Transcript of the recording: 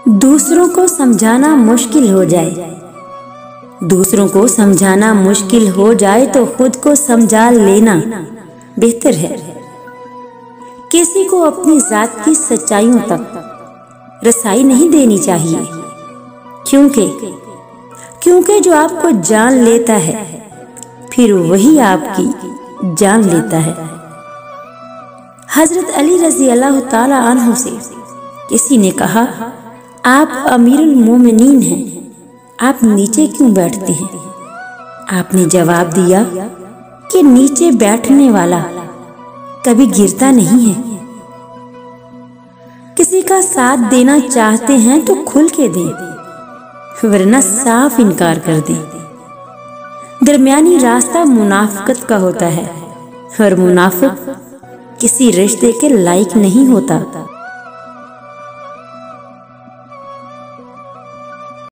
दूसरों को समझाना मुश्किल हो जाए, दूसरों को समझाना मुश्किल हो जाए तो खुद को समझा लेना बेहतर है। किसी को अपनी जात की सच्चाइयों तक रसाई नहीं देनी चाहिए, क्योंकि जो आपको जान लेता है फिर वही आपकी जान लेता है। हजरत अली रज़ी अल्लाह ताला अन्हु से किसी ने कहा, आप अमीरुल मोमिनीन हैं, आप नीचे क्यों बैठते हैं? आपने जवाब दिया कि नीचे बैठने वाला कभी गिरता नहीं है। किसी का साथ देना चाहते हैं तो खुल के दें, वरना साफ इनकार कर दें। दरमियानी रास्ता मुनाफिकत का होता है और मुनाफिक किसी रिश्ते के लायक नहीं होता।